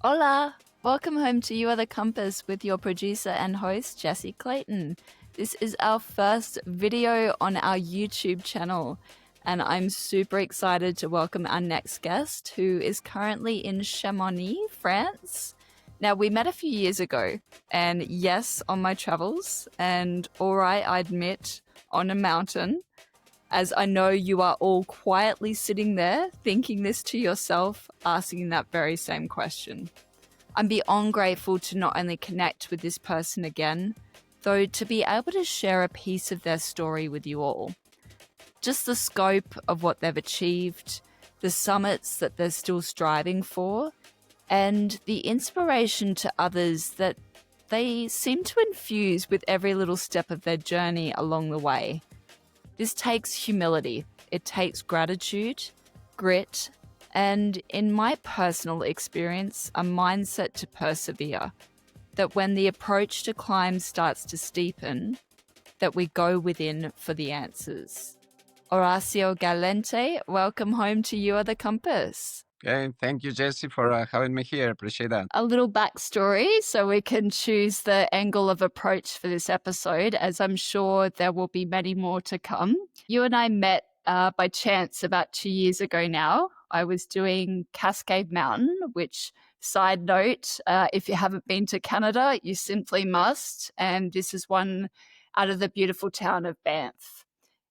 Hola! Welcome home to You Are the Compass with your producer and host, Jessie Clayton. This is our first video on our YouTube channel, and I'm super excited to welcome our next guest, who is currently in Chamonix, France. Now, we met a few years ago, and yes, on my travels, and all right, I admit, on a mountain, as I know you are all quietly sitting there thinking this to yourself, asking that very same question. I'm beyond grateful to not only connect with this person again, though to be able to share a piece of their story with you all. Just the scope of what they've achieved, the summits that they're still striving for, and the inspiration to others that they seem to infuse with every little step of their journey along the way. This takes humility, it takes gratitude, grit, and in my personal experience, a mindset to persevere, that when the approach to climb starts to steepen, that we go within for the answers. Horacio Galanti, welcome home to You Are the Compass. Okay, thank you, Jessie, for having me here. Appreciate that. A little backstory so we can choose the angle of approach for this episode, as I'm sure there will be many more to come. You and I met by chance about 2 years ago now. I was doing Cascade Mountain, which, side note, if you haven't been to Canada, you simply must. And this is one out of the beautiful town of Banff.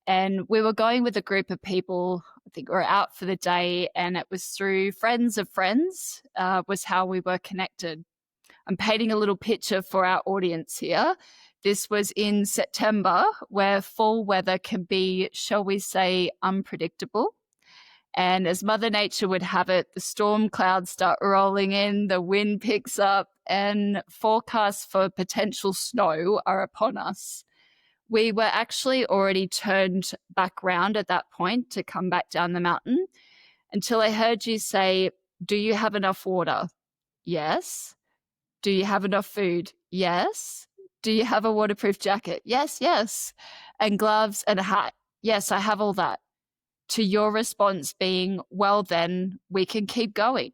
And we were going with a group of people. I think we were out for the day, and it was through friends of friends was how we were connected. I'm painting a little picture for our audience here. This was in September, where fall weather can be, shall we say, unpredictable. And as Mother Nature would have it, the storm clouds start rolling in, the wind picks up, and forecasts for potential snow are upon us. We were actually already turned back round at that point to come back down the mountain until I heard you say, "Do you have enough water?" Yes. "Do you have enough food?" Yes. "Do you have a waterproof jacket?" Yes, yes. "And gloves and a hat?" Yes, I have all that. To your response being, "Well, then we can keep going."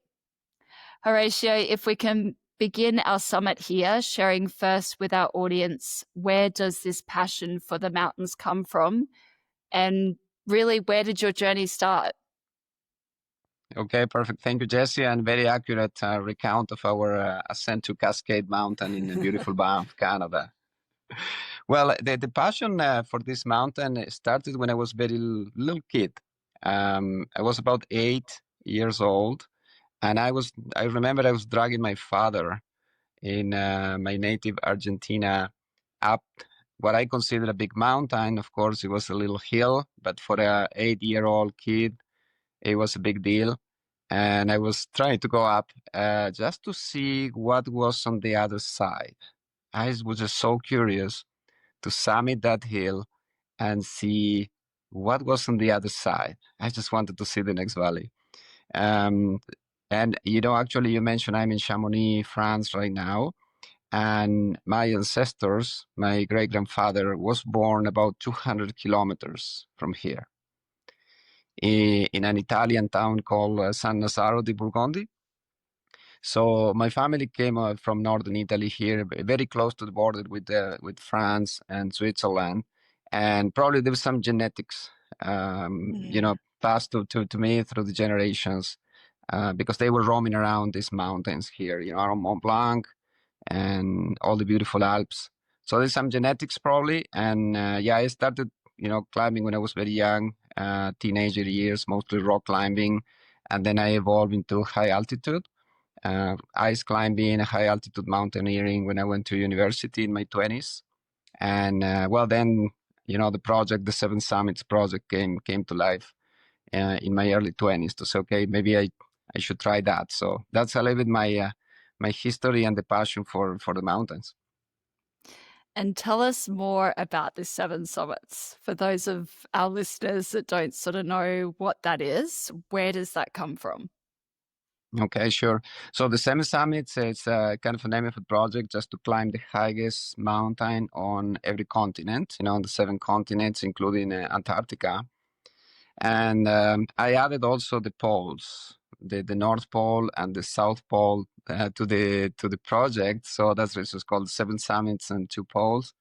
Horatio, if we can begin our summit here, sharing first with our audience, where does this passion for the mountains come from? And really, where did your journey start? Okay, perfect. Thank you, Jessie, and very accurate recount of our ascent to Cascade Mountain in the beautiful Banff, Canada. Well, the passion for this mountain started when I was very little kid. I was about 8 years old, and I remember I was dragging my father in my native Argentina up what I consider a big mountain. Of course, it was a little hill, but for a 8-year-old kid, it was a big deal. And I was trying to go up just to see what was on the other side. I was just so curious to summit that hill and see what was on the other side. I just wanted to see the next valley. And actually, you mentioned I'm in Chamonix, France right now. And my ancestors, my great-grandfather was born about 200 kilometers from here in an Italian town called San Nazaro di Burgondi. So my family came from northern Italy here, very close to the border with France and Switzerland. And probably there was some genetics, passed to me through the generations because they were roaming around these mountains here, around Mont Blanc, and all the beautiful Alps. So there's some genetics probably. And I started, climbing when I was very young, teenager years, mostly rock climbing. And then I evolved into high altitude, ice climbing, high altitude mountaineering when I went to university in my 20s. And then, the project, the Seven Summits project came to life in my early 20s to say, okay, maybe I should try that. So that's a little bit my history and the passion for the mountains. And tell us more about the Seven Summits. For those of our listeners that don't sort of know what that is, where does that come from? Okay, sure. So the Seven Summits, it's kind of a name of a project just to climb the highest mountain on every continent, on the 7 continents, including Antarctica. And I added also the poles, the North Pole and the South Pole to the project. So that's what it's called, 7 summits and 2 poles.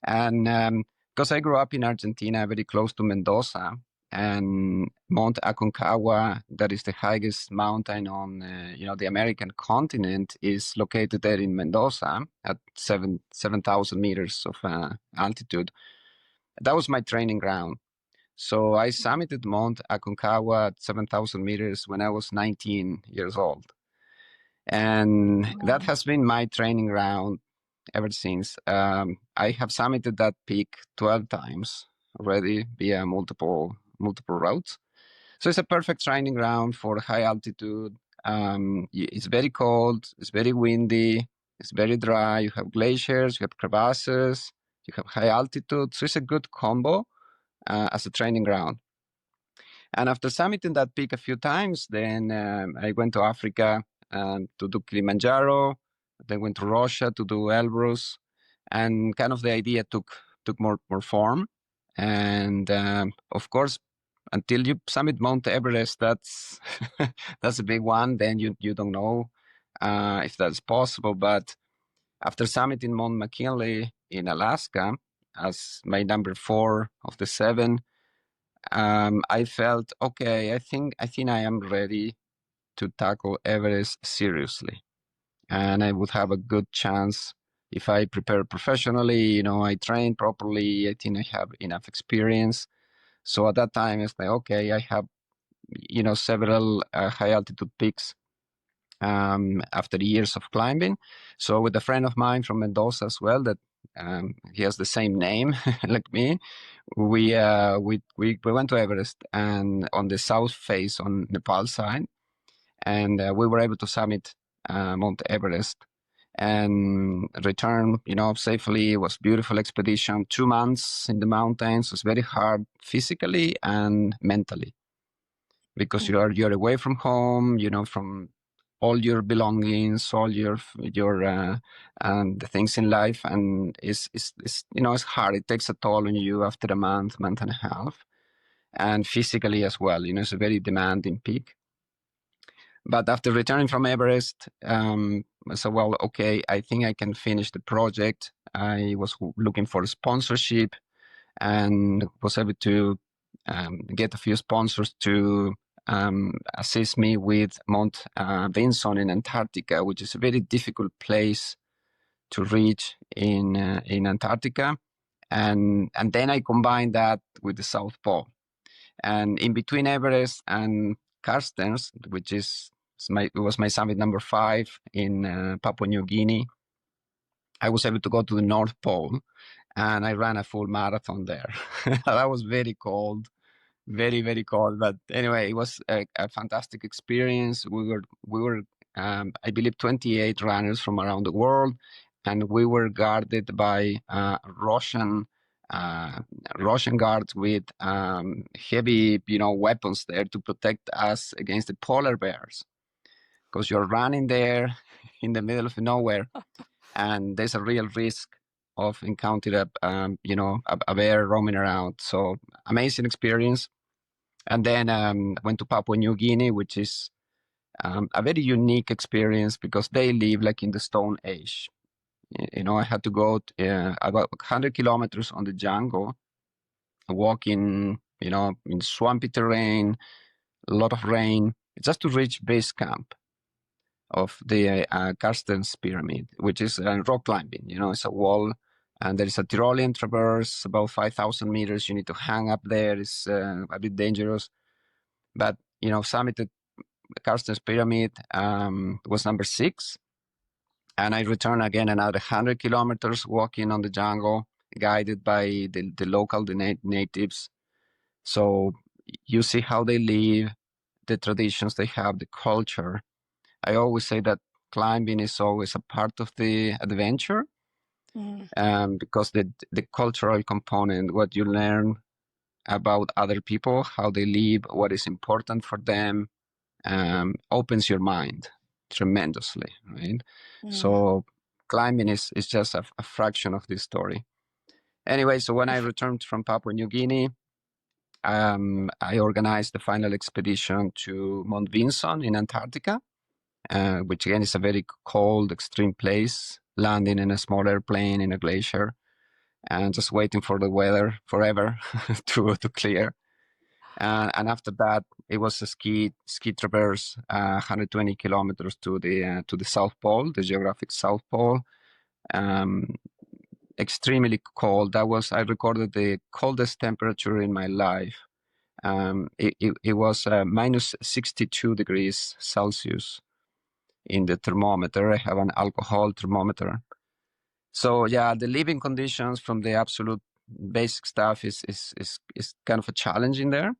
And because I grew up in Argentina, very close to Mendoza, and Mount Aconcagua, that is the highest mountain on the American continent, is located there in Mendoza at 7,000 meters of altitude. That was my training ground. So I summited Mount Aconcagua at 7,000 meters when I was 19 years old. And that has been my training ground ever since. I have summited that peak 12 times already via multiple routes. So it's a perfect training ground for high altitude. It's very cold, it's very windy, it's very dry. You have glaciers, you have crevasses, you have high altitude. So it's a good combo as a training ground. And after summiting that peak a few times, then I went to Africa to do Kilimanjaro, then went to Russia to do Elbrus, and kind of the idea took more form. And of course, until you summit Mount Everest, that's that's a big one. Then you don't know if that's possible. But after summiting Mount McKinley in Alaska as my number 4 of the 7, I felt, okay, I think I am ready to tackle Everest seriously. And I would have a good chance if I prepare professionally, I train properly, I think I have enough experience. So at that time, it's like, okay, I have, several high altitude peaks after years of climbing. So with a friend of mine from Mendoza as well, that he has the same name like me, we went to Everest and on the south face on Nepal side, and we were able to summit Mount Everest and return, safely. It was a beautiful expedition. 2 months in the mountains. It was very hard physically and mentally because you're away from home, from all your belongings, all your and the things in life, and it's hard. It takes a toll on you after a month and a half, and physically as well. It's a very demanding peak. But after returning from Everest, so well, okay, I think I can finish the project. I was looking for a sponsorship and was able to get a few sponsors to assist me with Mount Vinson in Antarctica, which is a very difficult place to reach in Antarctica. And then I combined that with the South Pole. And in between Everest and Carstens, which was my summit number 5 in Papua New Guinea, I was able to go to the North Pole, and I ran a full marathon there. That was very cold, very, very cold. But anyway, it was a fantastic experience. We were I believe 28 runners from around the world, and we were guarded by Russian guards with heavy, weapons there to protect us against the polar bears, because you're running there in the middle of nowhere, and there's a real risk of encountering a bear roaming around. So amazing experience. And then went to Papua New Guinea, which is a very unique experience because they live like in the Stone Age. I had to go about 100 kilometers on the jungle, walking, in swampy terrain, a lot of rain, just to reach base camp of the Carstens Pyramid, which is rock climbing. It's a wall, and there is a Tyrolean traverse, about 5,000 meters. You need to hang up there. It's a bit dangerous. But, summited Carstens Pyramid was number 6. And I returned again another 100 kilometers walking on the jungle, guided by the local natives. So you see how they live, the traditions they have, the culture. I always say that climbing is always a part of the adventure, because the cultural component, what you learn about other people, how they live, what is important for them, opens your mind tremendously, right? So climbing is just a fraction of this story. Anyway, so when I returned from Papua New Guinea, I organized the final expedition to Mount Vinson in Antarctica, which again is a very cold, extreme place, landing in a small airplane in a glacier and just waiting for the weather forever to clear. And after that, it was a ski traverse, 120 kilometers to the South Pole, the geographic South Pole. Extremely cold. I recorded the coldest temperature in my life. It was minus 62 degrees Celsius in the thermometer. I have an alcohol thermometer. So yeah, the living conditions from the absolute basic stuff is kind of a challenge in there.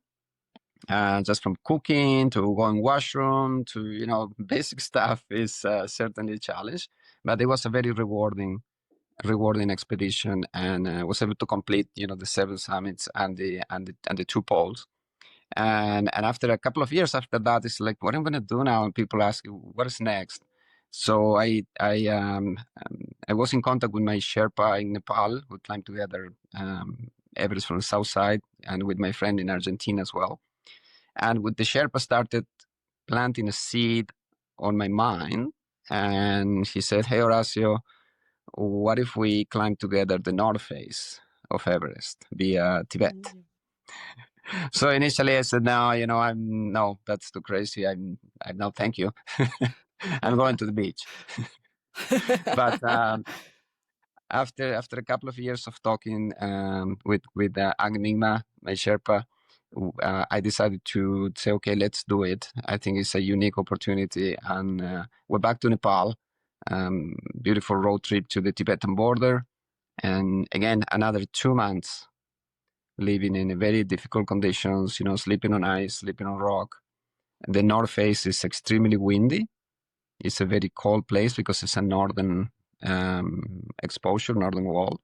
Just from cooking to going washroom to basic stuff is certainly a challenge. But it was a very rewarding expedition, and was able to complete the 7 summits and the 2 poles. And after a couple of years after that, it's like, what I'm going to do now? And people ask, what is next? So I was in contact with my Sherpa in Nepal. We climbed together Everest from the south side, and with my friend in Argentina as well. And with the Sherpa started planting a seed on my mind. And he said, hey, Horacio, what if we climb together the north face of Everest via Tibet? So initially I said, no, that's too crazy. I'm no, thank you. I'm going to the beach. But after a couple of years of talking with Agnima, my Sherpa, I decided to say, okay, let's do it. I think it's a unique opportunity. And we're back to Nepal. Beautiful road trip to the Tibetan border. And again, another 2 months living in very difficult conditions, sleeping on ice, sleeping on rock. The North Face is extremely windy. It's a very cold place because it's a northern exposure, northern wall.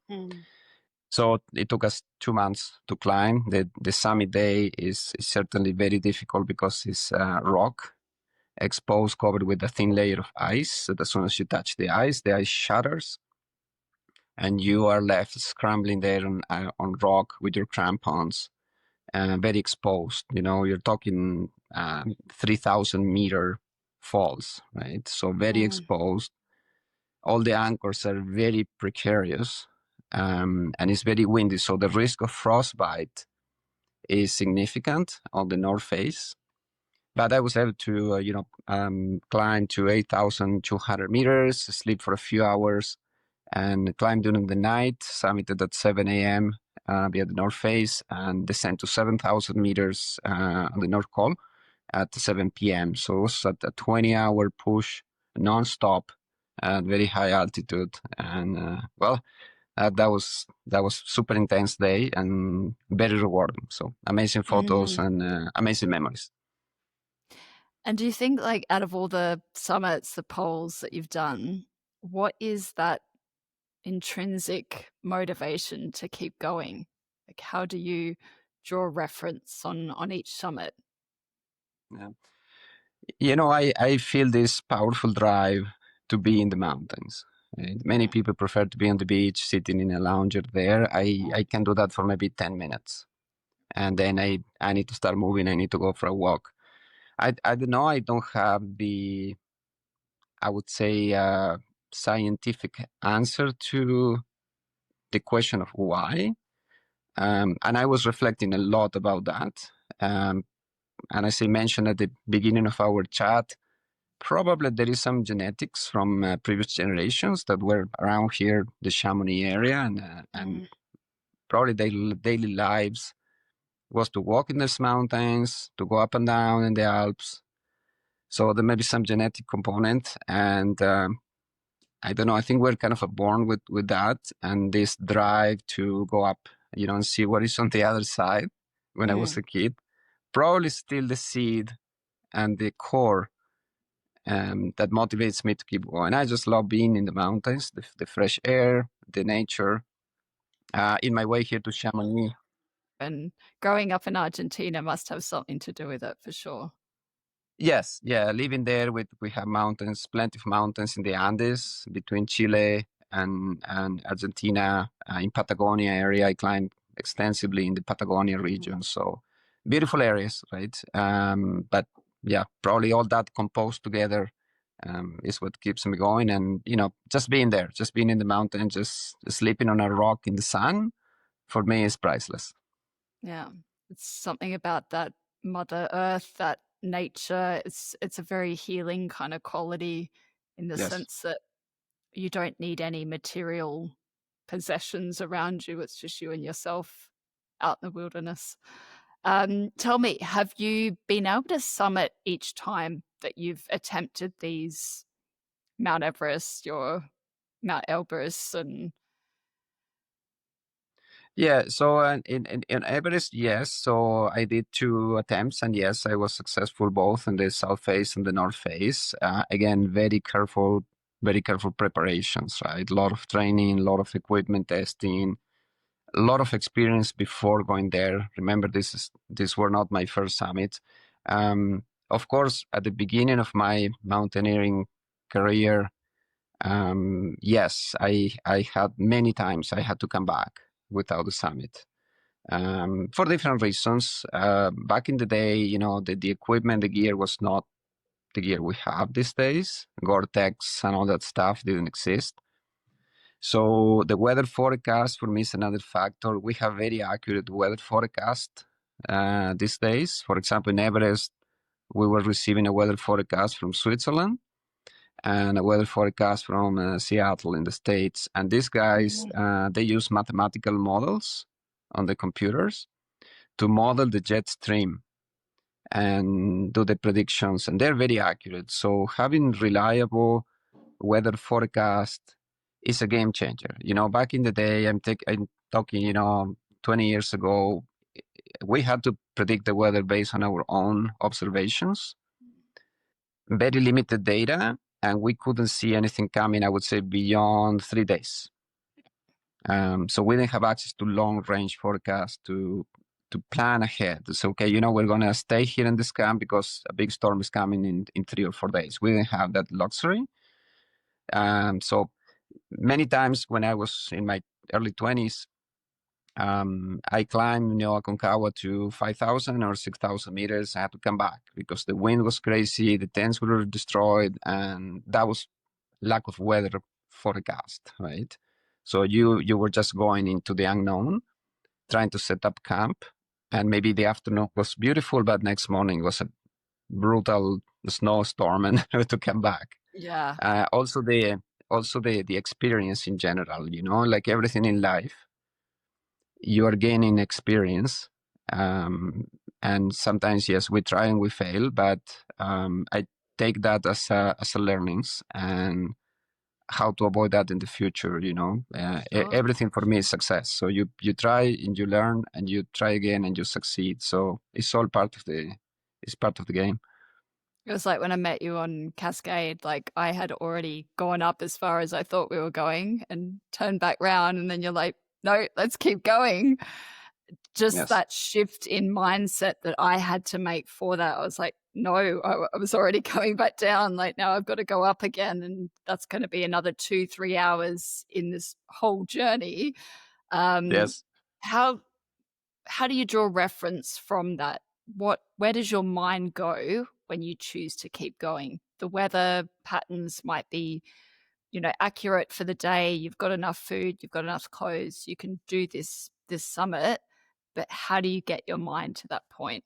So it took us 2 months to climb. The summit day is certainly very difficult because it's rock exposed, covered with a thin layer of ice. So as soon as you touch the ice shatters, and you are left scrambling there on rock with your crampons, very exposed. You're talking 3,000-meter falls, right? So very exposed. All the anchors are very precarious, and it's very windy. So the risk of frostbite is significant on the North Face. But I was able to, climb to 8,200 meters, sleep for a few hours, and climb during the night, summited at 7 a.m. Via the North Face, and descend to 7,000 meters on the North Col at 7 p.m. So it was at a 20-hour push, non-stop, at very high altitude. And that was super intense day and very rewarding. So amazing photos and amazing memories. And do you think, like, out of all the summits, the poles that you've done, what is that intrinsic motivation to keep going? Like, how do you draw reference on each summit? Yeah. I feel this powerful drive to be in the mountains. Right? Many people prefer to be on the beach, sitting in a lounger there. I can do that for maybe 10 minutes. And then I need to start moving. I need to go for a walk. I don't know. I don't have I would say, scientific answer to the question of why. And I was reflecting a lot about that. And as I mentioned at the beginning of our chat, probably there is some genetics from previous generations that were around here, the Chamonix area, and probably their daily lives was to walk in these mountains, to go up and down in the Alps. So there may be some genetic component, and I don't know. I think we're kind of born with that, and this drive to go up, and see what is on the other side. When I was a kid, probably still the seed and the core that motivates me to keep going. I just love being in the mountains, the fresh air, the nature. In my way here to Chamonix. And growing up in Argentina must have something to do with it, for sure. Yes, yeah, living there we have mountains, plenty of mountains in the Andes between Chile and Argentina. In Patagonia area, I climbed extensively in the Patagonia region. So beautiful areas, right? But yeah, probably all that composed together is what keeps me going. And just being there, just being in the mountain, just sleeping on a rock in the sun, for me is priceless. Yeah. It's something about that Mother Earth, that nature. It's a very healing kind of quality in the Yes. sense that you don't need any material possessions around you. It's just you and yourself out in the wilderness. Tell me, have you been able to summit each time that you've attempted these Mount Everest, your Mount Elbrus, and Yeah, so in Everest, yes. So I did 2 attempts, and yes, I was successful both in the south face and the north face. Again, very careful preparations, right? A lot of training, a lot of equipment testing, a lot of experience before going there. Remember, these were not my first summit. Of course, at the beginning of my mountaineering career, yes, I had many times I had to come back without the summit for different reasons. Back in the day, the equipment, the gear was not the gear we have these days. Gore-Tex and all that stuff didn't exist. So the weather forecast for me is another factor. We have very accurate weather forecast these days. For example, in Everest, we were receiving a weather forecast from Switzerland and a weather forecast from Seattle in the States. And these guys, they use mathematical models on the computers to model the jet stream and do the predictions, and they're very accurate. So having reliable weather forecast is a game changer. Back in the day, I'm talking, 20 years ago, we had to predict the weather based on our own observations, very limited data, and we couldn't see anything coming, I would say, beyond 3 days. So we didn't have access to long range forecasts to plan ahead. So, okay, we're going to stay here in this camp because a big storm is coming in 3 or 4 days. We didn't have that luxury. So many times when I was in my early 20s, I climbed, Aconcagua to 5,000 or 6,000 meters. I had to come back because the wind was crazy, the tents were destroyed, and that was lack of weather forecast, right? So you were just going into the unknown, trying to set up camp, and maybe the afternoon was beautiful, but next morning was a brutal snowstorm, and to come back. yeah, Also the experience in general, like everything in life, you are gaining experience. And sometimes, yes, we try and we fail, but I take that as a learnings and how to avoid that in the future. sure. Everything for me is success. So you try and you learn and you try again and you succeed. So it's all part of the game. It was like when I met you on Cascade, like I had already gone up as far as I thought we were going and turned back round. And then you're like, no, let's keep going. Just Yes. that shift in mindset that I had to make for that. I was like, no, I was already going back down. Like now I've got to go up again. And that's going to be another 2-3 hours in this whole journey. Um, Yes. how how do you draw reference from that? Where does your mind go when you choose to keep going? The weather patterns might be, accurate for the day. You've got enough food, you've got enough clothes, you can do this summit, but how do you get your mind to that point?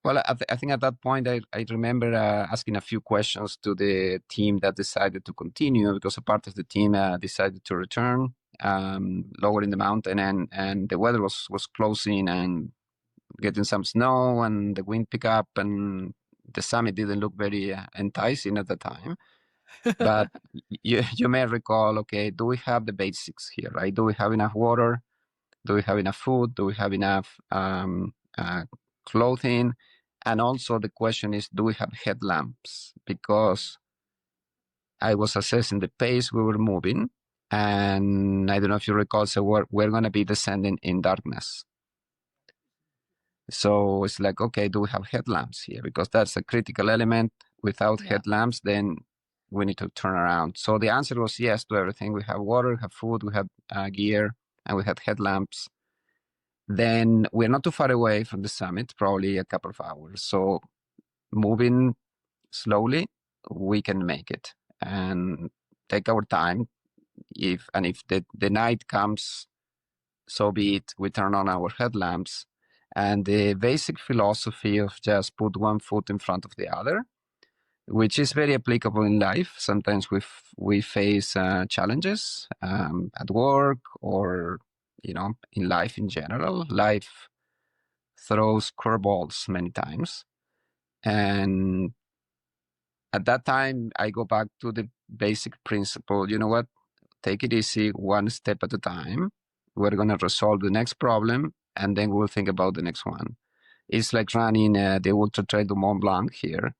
Well, I think at that point, I remember asking a few questions to the team that decided to continue because a part of the team decided to return lower in the mountain, and the weather was closing and getting some snow, and the wind picked up, and the summit didn't look very enticing at the time. But you may recall, okay, do we have the basics here, right? Do we have enough water? Do we have enough food? Do we have enough clothing? And also the question is, do we have headlamps? Because I was assessing the pace we were moving, and I don't know if you recall, so we're going to be descending in darkness. So it's like, okay, do we have headlamps here? Because that's a critical element. Without Yeah. headlamps, then we need to turn around. So the answer was yes to everything. We have water, we have food, we have gear, and we had headlamps. then we're not too far away from the summit, probably a couple of hours. So moving slowly, we can make it and take our time. If the night comes, so be it. We turn on our headlamps, and the basic philosophy of just put one foot in front of the other, which is very applicable in life. Sometimes we face challenges at work, or in life in general. Life throws curveballs many times, and at that time I go back to the basic principle. You know what? Take it easy, one step at a time. We're going to resolve the next problem, and then we'll think about the next one. It's like running the Ultra Trail du Mont Blanc here.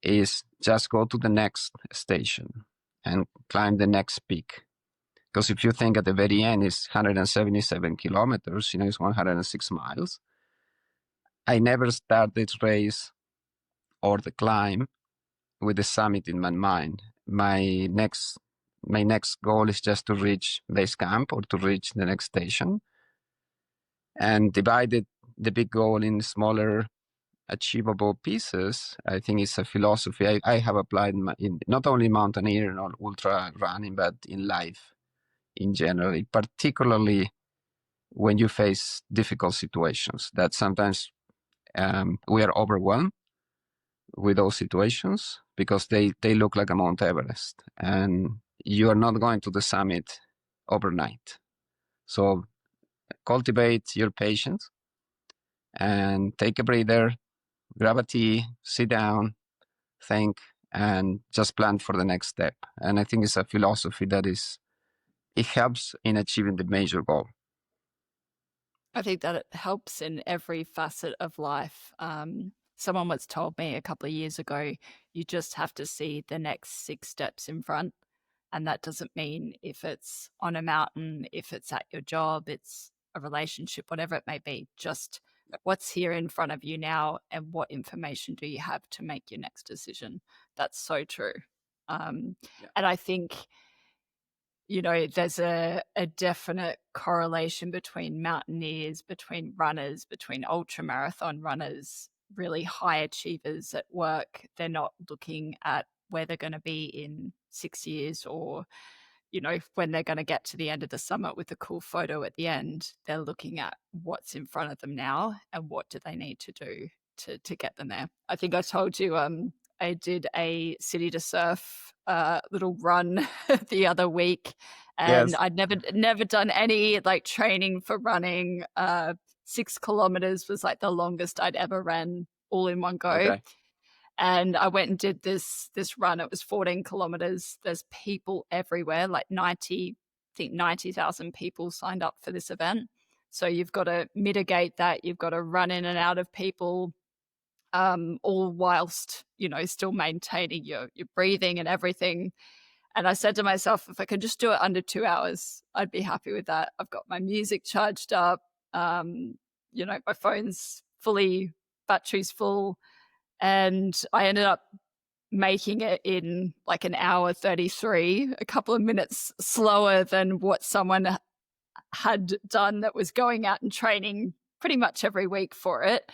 Is just go to the next station and climb the next peak. Because if you think at the very end, it's 177 kilometers, it's 106 miles. I never start this race or the climb with the summit in my mind. My next goal is just to reach base camp or to reach the next station, and divide the big goal in smaller achievable pieces. I think it's a philosophy I have applied in not only mountaineering or ultra running, but in life in general, particularly when you face difficult situations that sometimes we are overwhelmed with those situations because they look like a Mount Everest, and you are not going to the summit overnight. So cultivate your patience and take a breather, grab a tea, sit down, think, and just plan for the next step. And I think it's a philosophy that it helps in achieving the major goal. I think that it helps in every facet of life. Someone once told me a couple of years ago, you just have to see the next 6 steps in front. And that doesn't mean if it's on a mountain, if it's at your job, it's a relationship, whatever it may be, just what's here in front of you now and what information do you have to make your next decision. That's so true. And I think, there's a definite correlation between mountaineers, between runners, between ultramarathon runners, really high achievers at work. They're not looking at where they're going to be in 6 years or, when they're going to get to the end of the summit with a cool photo at the end. They're looking at what's in front of them now and what do they need to do to get them there. I think I told you I did a city to surf little run the other week, and Yes. I'd never done any like training for running. 6 kilometers was like the longest I'd ever ran all in one go. Okay. And I went and did this run. It was 14 kilometers. There's people everywhere, like 90,000 people signed up for this event. So you've got to mitigate that. You've got to run in and out of people, all whilst, still maintaining your breathing and everything. And I said to myself, if I could just do it under 2 hours, I'd be happy with that. I've got my music charged up. My phone's battery's full. And I ended up making it in like an hour 33, a couple of minutes slower than what someone had done that was going out and training pretty much every week for it.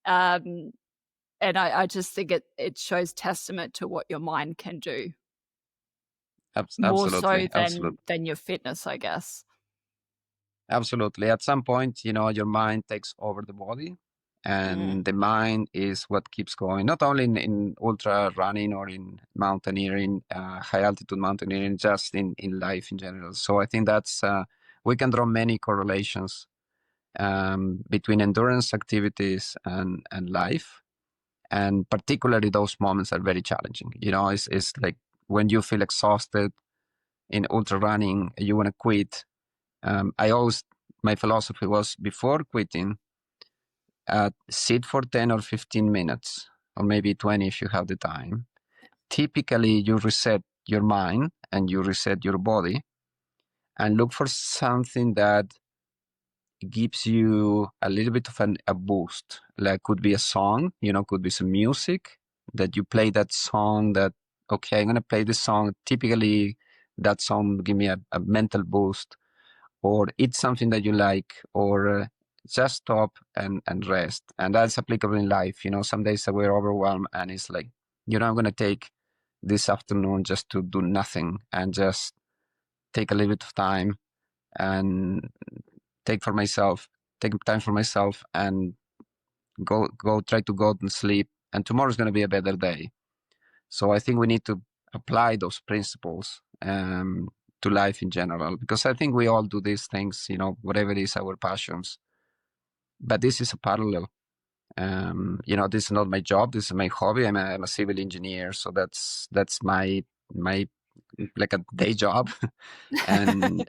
And I just think it shows testament to what your mind can do. More so than your fitness, I guess. Absolutely. At some point, your mind takes over the body, and the mind is what keeps going, not only in ultra running or in mountaineering, high altitude mountaineering, just in life in general. So I think that's, we can draw many correlations between endurance activities and life. And particularly those moments are very challenging. It's like when you feel exhausted in ultra running, you want to quit. My philosophy was, before quitting, sit for 10 or 15 minutes, or maybe 20 if you have the time. Typically, you reset your mind and you reset your body and look for something that gives you a little bit of a boost. Like, could be a song, could be some music that you play that song that, okay, I'm going to play this song. Typically, that song will give me a mental boost, or eat something that you like, or just stop and rest. And that's applicable in life. Some days that we're overwhelmed and it's like, I'm going to take this afternoon just to do nothing and just take a little bit of time and take time for myself and go try to go and sleep. And tomorrow's going to be a better day. So I think we need to apply those principles to life in general, because I think we all do these things, whatever it is our passions. But this is a parallel. This is not my job. This is my hobby. I'm a civil engineer, so that's my like a day job, and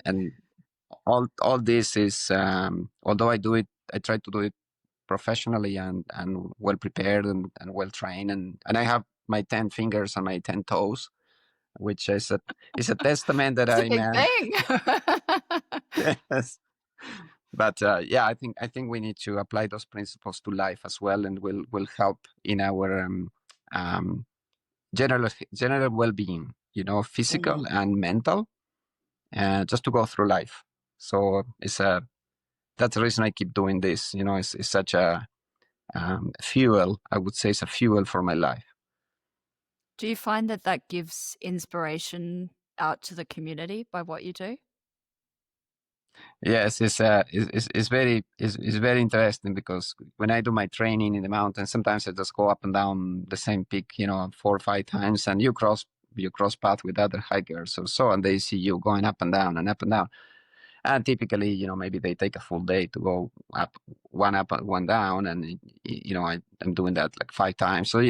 all this is although I try to do it professionally and well prepared and well trained, and I have my 10 fingers and my 10 toes, which is a testament that It's a I'm big thing. yes. But yeah, I think we need to apply those principles to life as well, and will help in our um, general well-being, physical and mental, just to go through life. So that's the reason I keep doing this. It's such a fuel. I would say it's a fuel for my life. Do you find that gives inspiration out to the community by what you do? Yes, it's very interesting, because when I do my training in the mountains, sometimes I just go up and down the same peak, 4 or 5 times, and you cross path with other hikers or so, and they see you going up and down and up and down. And typically, maybe they take a full day to go up and one down, and I'm doing that like 5 times. So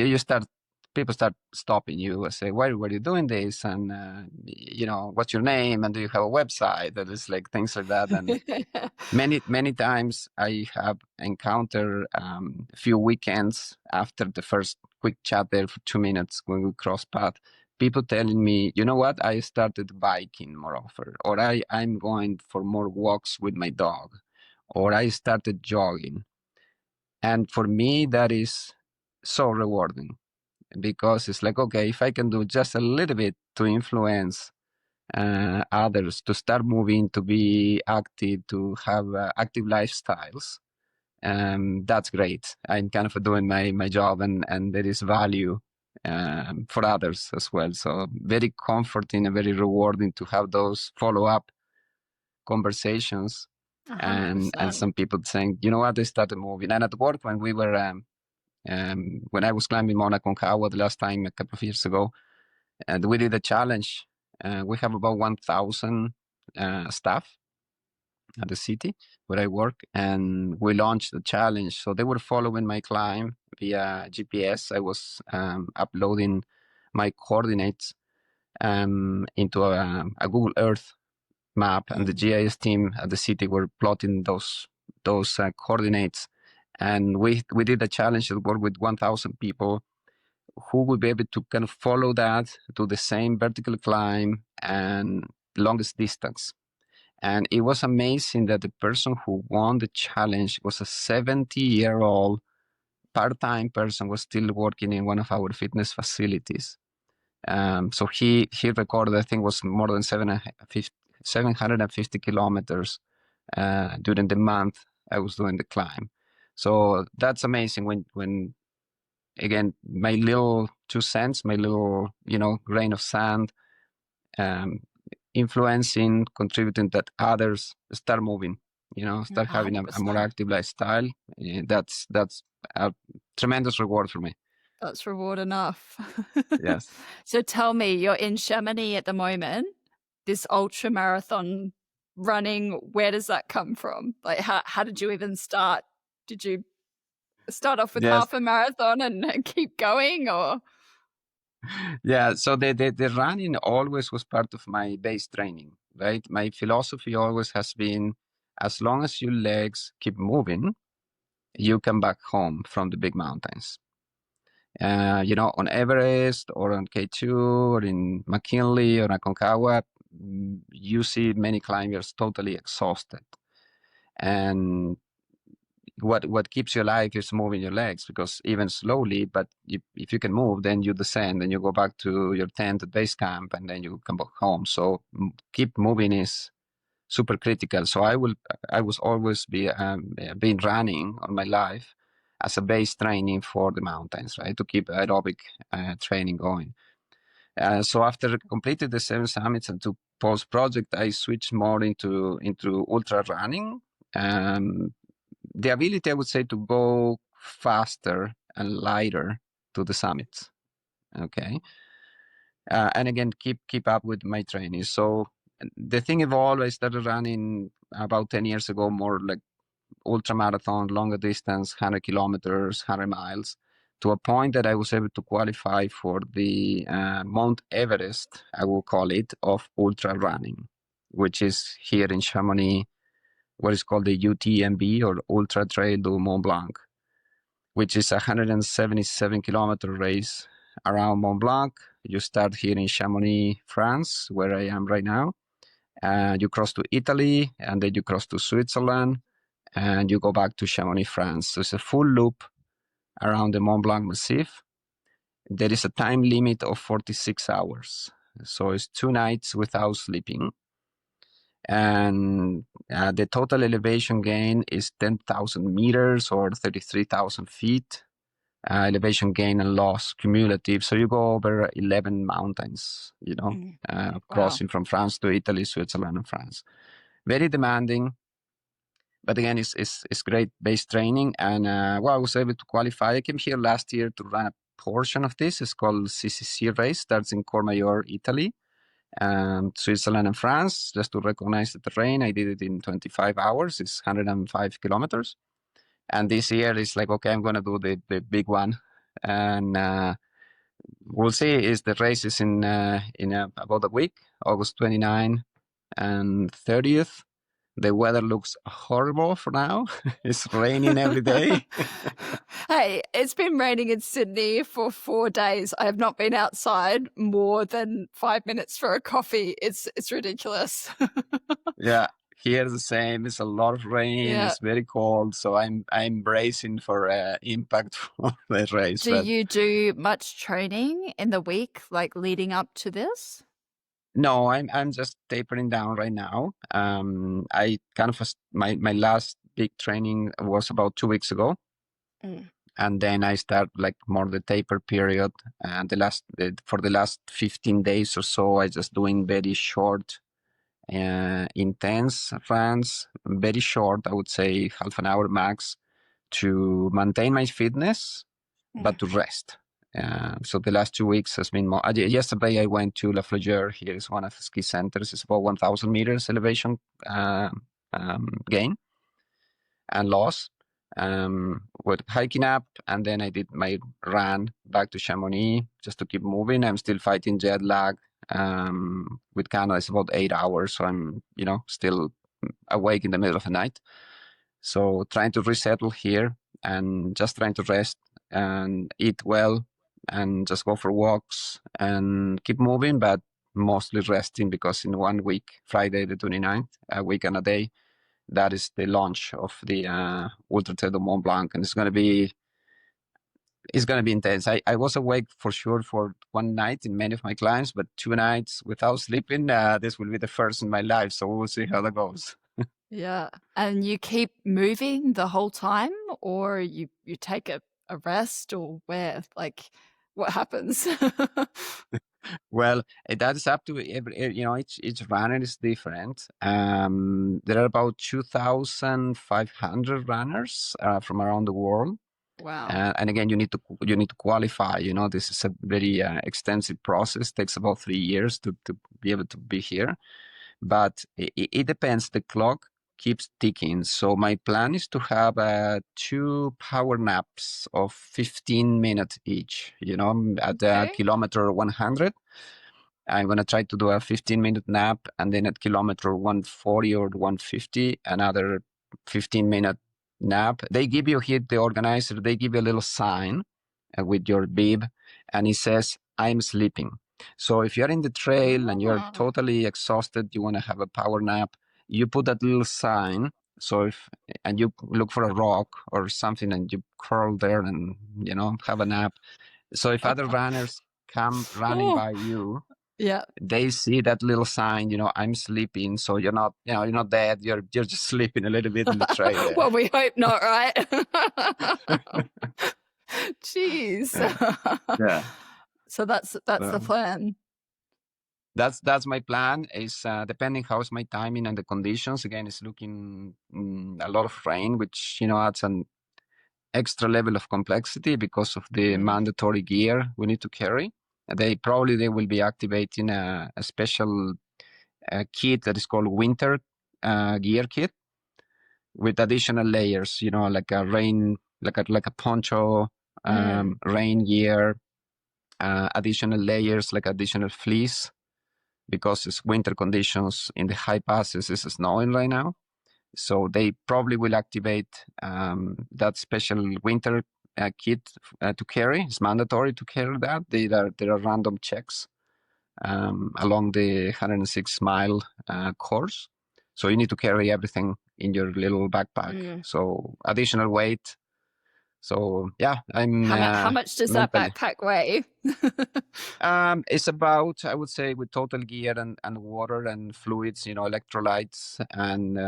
people start stopping you and say, "Why were you doing this?" And what's your name? And do you have a website? And it's like things like that. And many times I have encountered a few weekends after the first quick chat there for 2 minutes when we cross path, people telling me, you know what, I started biking more often, or I'm going for more walks with my dog, or I started jogging. And for me, that is so rewarding, because it's like, okay, if I can do just a little bit to influence others to start moving, to be active, to have active lifestyles, that's great. I'm kind of doing my job, and there is value for others as well. So very comforting and very rewarding to have those follow-up conversations, and 100%. some people saying, you know what, they started moving. And at work, when we were when I was climbing Mount Aconcagua the last time a couple of years ago, and we did a challenge. We have about 1,000 staff at the city where I work, and we launched the challenge. So they were following my climb via GPS. I was uploading my coordinates into a Google Earth map, and the GIS team at the city were plotting those coordinates. And we did a challenge that worked with 1,000 people who would be able to kind of follow that to the same vertical climb and longest distance. And it was amazing that the person who won the challenge was a 70-year-old part-time person, was still working in one of our fitness facilities. So he recorded, I think, was more than 750 kilometers during the month I was doing the climb. So that's amazing when again, my little 2 cents, my little, grain of sand, influencing, contributing that others start moving, start having a more 100%. active lifestyle. That's a tremendous reward for me. That's reward enough. Yes. So tell me, you're in Chamonix at the moment. This ultra marathon running, where does that come from? Like, how did you even start? Did you start off with Yes. half a marathon and keep going, or? Yeah. So the running always was part of my base training, right? My philosophy always has been, as long as your legs keep moving, you come back home from the big mountains. On Everest or on K2 or in McKinley or Aconcagua, you see many climbers totally exhausted. And what keeps you alive is moving your legs, because even slowly, but if you can move, then you descend and you go back to your tent at base camp, and then you come back home. So keep moving is super critical. So I was always been running all my life as a base training for the mountains, right? To keep aerobic training going. So after completed the 7 summits and to post project, I switched more into ultra running. The ability, I would say, to go faster and lighter to the summits. Okay. And again, keep up with my training. So the thing evolved. I started running about 10 years ago, more like ultramarathon, longer distance, 100 kilometers, 100 miles, to a point that I was able to qualify for the Mount Everest, I will call it, of ultra running, which is here in Chamonix, what is called the UTMB, or Ultra Trail du Mont Blanc, which is a 177-kilometer race around Mont Blanc. You start here in Chamonix, France, where I am right now, and you cross to Italy, and then you cross to Switzerland, and you go back to Chamonix, France. So it's a full loop around the Mont Blanc Massif. There is a time limit of 46 hours. So it's 2 nights without sleeping. And the total elevation gain is 10,000 meters or 33,000 feet. Elevation gain and loss cumulative. So you go over 11 mountains, Wow. crossing from France to Italy, Switzerland, and France. Very demanding. But again, it's great base training. And I was able to qualify. I came here last year to run a portion of this. It's called CCC race. Starts in Courmayeur, Italy, Switzerland, and France. Just to recognize the terrain, I did it in 25 hours. It's 105 kilometers. And this year it's like, okay, I'm going to do the big one. And we'll see. Is the race is in about a week, August 29 and 30th. The weather looks horrible for now. It's raining every day. Hey, it's been raining in Sydney for 4 days. I have not been outside more than 5 minutes for a coffee. It's ridiculous. Yeah, here the same. It's a lot of rain. Yeah. It's very cold, so I'm bracing for impact for the race. Do you do much training in the week, like leading up to this? No, I'm just tapering down right now. I kind of my last big training was about 2 weeks ago. And then I start like more the taper period. And for the last 15 days or so, I just doing very short, intense runs, very short, I would say half an hour max, to maintain my fitness, but to rest. So the last 2 weeks has been more. Yesterday I went to La Flageur. Here is one of the ski centers. It's about 1,000 meters elevation gain and loss. With hiking up, and then I did my run back to Chamonix just to keep moving. I'm still fighting jet lag. With Canada, it's about 8 hours, so I'm still awake in the middle of the night. So trying to resettle here and just trying to rest and eat well and just go for walks and keep moving, but mostly resting, because in 1 week, Friday the 29th, a week and a day, that is the launch of the Ultra Trail du Mont Blanc, and it's going to be intense. I was awake for sure for 1 night in many of my climbs, but 2 nights without sleeping, this will be the first in my life, so we'll see how that goes. Yeah. And you keep moving the whole time, or you take a rest, or what happens? Well, that is up to each runner is different. There are about 2,500 runners from around the world. Wow. And again, you need to qualify. This is a very extensive process. Takes about 3 years to be able to be here. But it depends. The clock keeps ticking. So my plan is to have 2 power naps of 15 minutes each. At kilometer 100. I'm going to try to do a 15-minute nap, and then at kilometer 140 or 150, another 15-minute nap. They give you here, the organizer, they give you a little sign with your bib, and it says, "I'm sleeping." So if you're in the trail and you're totally exhausted, you want to have a power nap, you put that little sign. So and you look for a rock or something and you curl there and, have a nap. So if other runners come running by you, Yeah. they see that little sign, I'm sleeping. So you're not dead. You're just sleeping a little bit in the trail there. Well, we hope not, right? Jeez. Yeah. Yeah. So that's the Um, plan. that's my plan. Is depending how's my timing and the conditions. Again, it's looking a lot of rain, which adds an extra level of complexity because of the Mm. mandatory gear we need to carry. They will be activating a special kit that is called winter gear kit with additional layers. Like a rain, like a poncho, Mm. rain gear, additional layers like additional fleece because it's winter conditions in the high passes. It's snowing right now. So they probably will activate that special winter kit to carry. It's mandatory to carry that. There are random checks along the 106-mile course. So you need to carry everything in your little backpack. Mm. So additional weight. So yeah, I'm How much does that mentally. backpack weigh? It's about, I would say, with total gear and water and fluids, electrolytes, and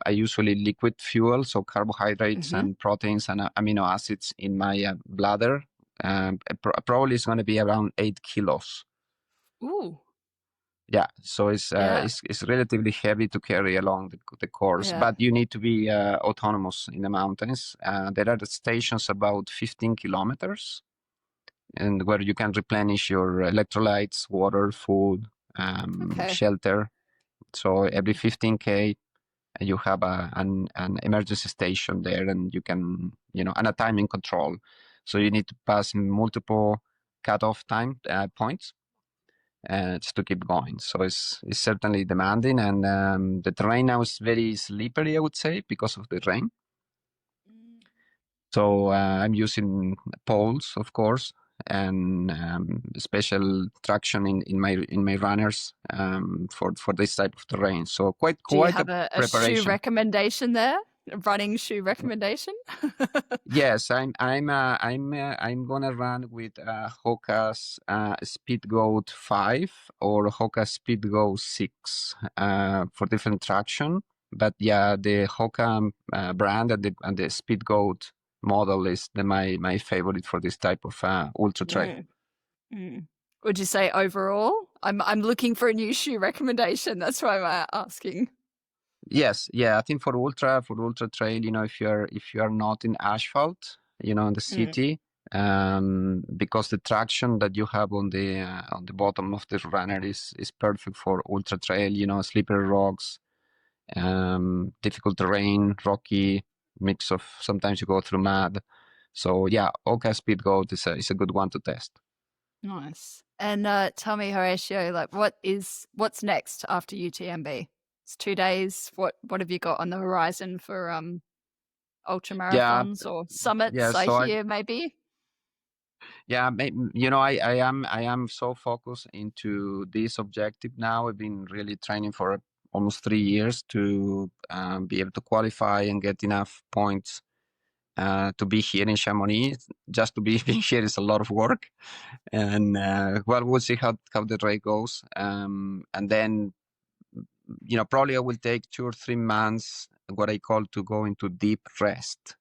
I usually liquid fuel, so carbohydrates Mm-hmm. and proteins and amino acids in my bladder. Probably it's going to be around 8 kilos. Ooh. Yeah, so it's Yeah. it's relatively heavy to carry along the course, Yeah. but you need to be autonomous in the mountains. There are the stations about 15 kilometers and where you can replenish your electrolytes, water, food, Okay. shelter. So every 15K, you have an emergency station there, and you can, and a timing control. So you need to pass multiple cutoff time points just to keep going. So it's certainly demanding, and the terrain now is very slippery, I would say, because of the rain. So I'm using poles, of course, and special traction in my runners for this type of terrain. So Do you quite a have a shoe preparation. recommendation there? A running shoe recommendation? Yes, I'm gonna run with HOKA's Speed Goat 5 or HOKA Speed Go 6 for different traction. But yeah, the HOKA brand and the Speed Goat model is my favorite for this type of ultra trail. Mm. Mm. Would you say overall? I'm looking for a new shoe recommendation. That's why I'm asking. Yes, yeah, I think for ultra trail, if you are not in asphalt, in the Mm. city, because the traction that you have on the bottom of the runner is perfect for ultra trail. Slippery rocks, difficult terrain, rocky mix of sometimes you go through mud. So yeah, Oka Speed Goat is a good one to test. Nice. And tell me, Horatio, like what's next after UTMB? It's 2 days. What have you got on the horizon for ultra Yeah, marathons or summits? yeah. I So hear maybe. yeah, I am so focused into this objective now. I've been really training for almost 3 years to be able to qualify and get enough points to be here in Chamonix. Just to be being here is a lot of work, and well, we'll see how the race goes. And then probably I will take 2 or 3 months, what I call to go into deep rest.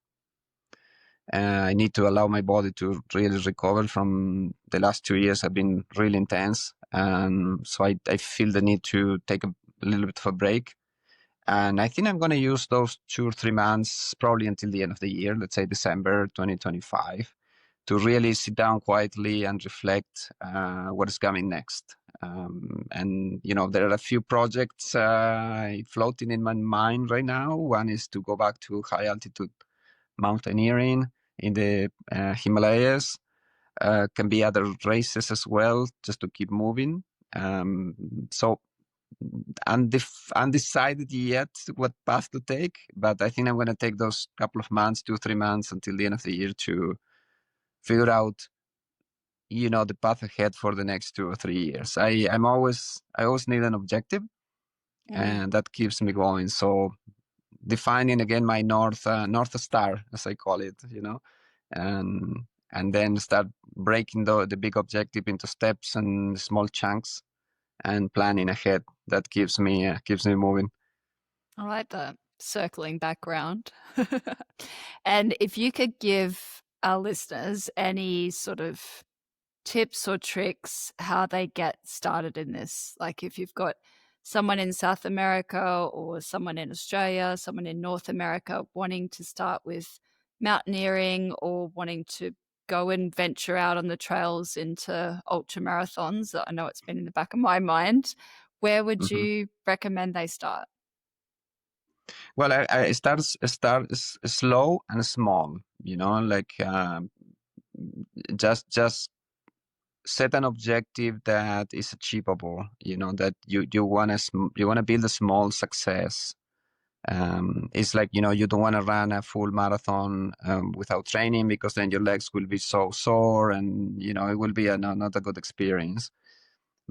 I need to allow my body to really recover from the last 2 years have been really intense. So I feel the need to take a little bit of a break. And I think I'm going to use those 2 or 3 months probably until the end of the year, let's say December 2025, to really sit down quietly and reflect what is coming next. And, there are a few projects floating in my mind right now. One is to go back to high altitude mountaineering in the Himalayas. Can be other races as well, just to keep moving. So undecided yet what path to take, but I think I'm going to take those couple of months, 2 or 3 months until the end of the year to figure out, the path ahead for the next 2 or 3 years. I always need an objective, Mm. and that keeps me going. So defining again my north star, as I call it, and then start breaking the big objective into steps and small chunks and planning ahead. That keeps me moving. I like that circling background. And if you could give our listeners any sort of tips or tricks how they get started in this, like if you've got someone in South America or someone in Australia, someone in North America wanting to start with mountaineering or wanting to go and venture out on the trails into ultra marathons, I know it's been in the back of my mind, where would Mhm. you recommend they start? Well, I slow and small. Like just set an objective that is achievable. That you want to build a small success. It's like you don't want to run a full marathon without training, because then your legs will be so sore, and it will be not a good experience.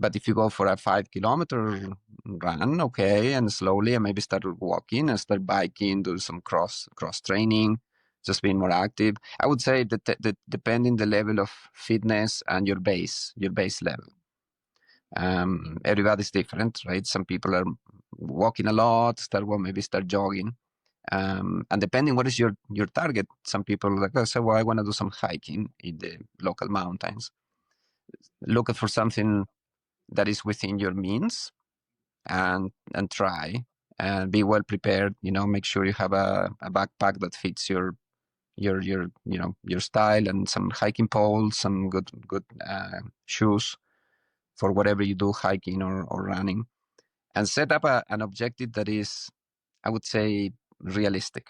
But if you go for a 5 kilometer run, okay, and slowly, and maybe start walking and start biking, do some cross training, just being more active. I would say that depending the level of fitness and your base level. Everybody's different, right? Some people are walking a lot, maybe start jogging. And depending what is your target, some people are like, oh, so well, I want to do some hiking in the local mountains. Look for something that is within your means, and try and be well prepared. Make sure you have a backpack that fits your style, and some hiking poles, some good shoes for whatever you do, hiking or running, and set up an objective that is, I would say, realistic.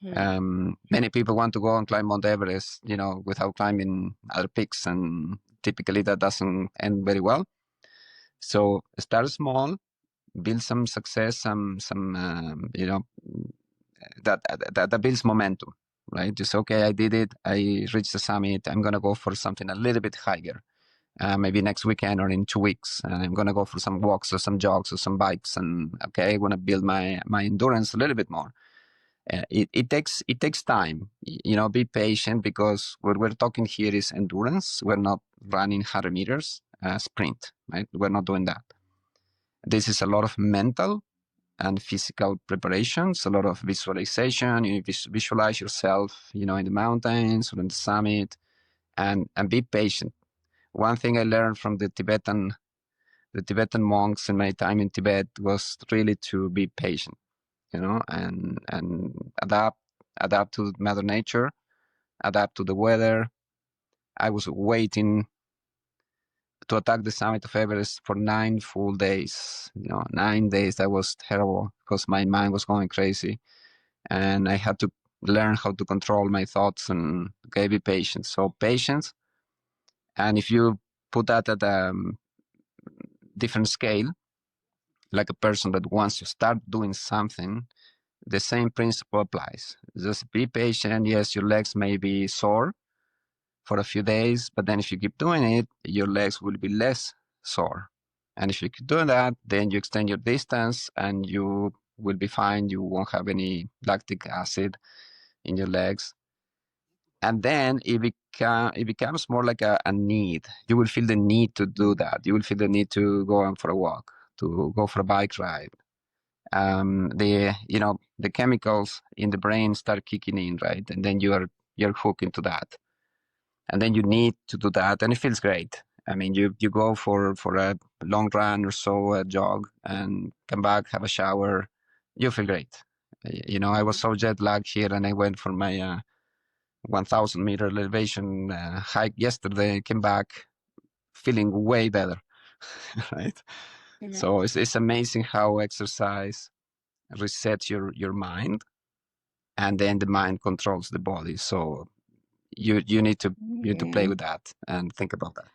Many people want to go and climb Mount Everest, without climbing other peaks, and typically that doesn't end very well. So start small, build some success, some that builds momentum, right? Just okay, I did it, I reached the summit. I'm gonna go for something a little bit higher. Maybe next weekend or in 2 weeks, I'm gonna go for some walks or some jogs or some bikes, and okay, I want to build my endurance a little bit more. It takes time. Be patient, because what we're talking here is endurance. We're not running 100 meters sprint, right? We're not doing that. This is a lot of mental and physical preparations, a lot of visualization. You visualize yourself, in the mountains or in the summit, and be patient. One thing I learned from the Tibetan monks in my time in Tibet was really to be patient, and adapt to Mother Nature, adapt to the weather. I was waiting to attack the summit of Everest for 9 full days. 9 days. That was terrible, because my mind was going crazy, and I had to learn how to control my thoughts, and okay, be patient. So patience, and if you put that at a different scale, like a person that wants to start doing something, the same principle applies. Just be patient. Yes, your legs may be sore for a few days, but then if you keep doing it, your legs will be less sore. And if you keep doing that, then you extend your distance, and you will be fine. You won't have any lactic acid in your legs. And then it becomes more like a need. You will feel the need to do that. You will feel the need to go on for a walk, to go for a bike ride. The chemicals in the brain start kicking in, right? And then you're hooked into that, and then you need to do that, and it feels great. I mean, you go for a long run or so, a jog, and come back, have a shower, you feel great. I was so jet lagged here, and I went for my 1,000-meter elevation hike yesterday. Came back feeling way better, right? Yeah. So it's amazing how exercise resets your mind, and then the mind controls the body. So you need to play Mm. with that and think about that.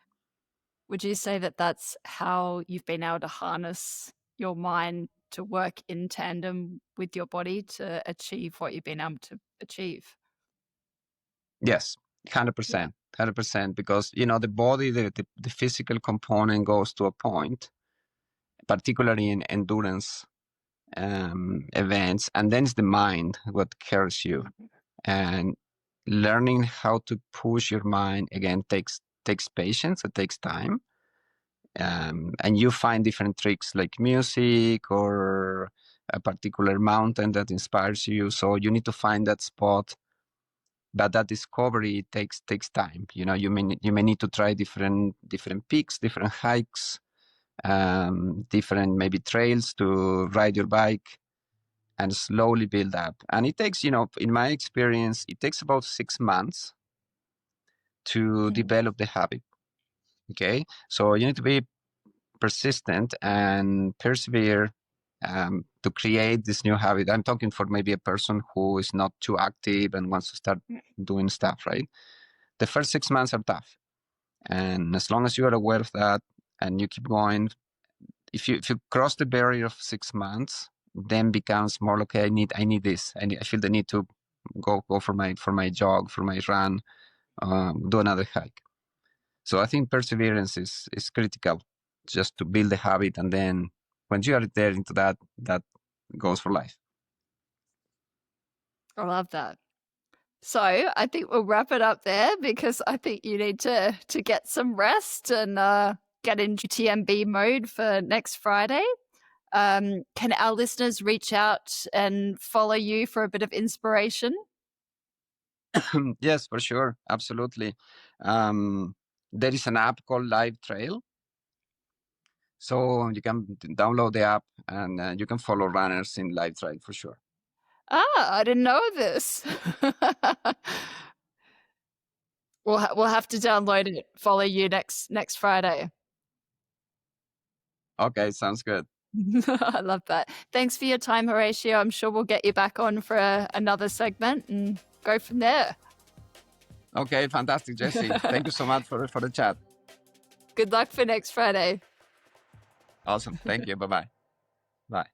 Would you say that that's how you've been able to harness your mind to work in tandem with your body to achieve what you've been able to achieve? Yes, Yeah. 100%, 100%, because the body, the physical component goes to a point, particularly in endurance events, and then it's the mind what carries you. And learning how to push your mind again takes patience. It takes time. And you find different tricks like music or a particular mountain that inspires you. So you need to find that spot. But that discovery takes time. You know, you may need to try different peaks, different hikes, different maybe trails to ride your bike and slowly build up. And it takes, you know, in my experience, it takes about 6 months to develop the habit. Okay, so you need to be persistent and persevere to create this new habit. I'm talking for maybe a person who is not too active and wants to start doing stuff, right? The first 6 months are tough. And as long as you are aware of that and you keep going, if you cross the barrier of 6 months, then becomes more like, okay, I need this. I feel the need to go for my jog, for my run, do another hike. So I think perseverance is critical just to build the habit. And then once you are there into that goes for life. I love that. So I think we'll wrap it up there because I think you need to get some rest and get into UTMB mode for next Friday. Can our listeners reach out and follow you for a bit of inspiration? Yes, for sure. Absolutely. There is an app called Live Trail. So you can download the app and you can follow runners in Live Trail for sure. Ah, I didn't know this. We'll have to download it. Follow you next Friday. Okay, sounds good. I love that. Thanks for your time, Horacio. I'm sure we'll get you back on for another segment and go from there. Okay, fantastic, Jesse. Thank you so much for the chat. Good luck for next Friday. Awesome. Thank you. Bye-bye. Bye.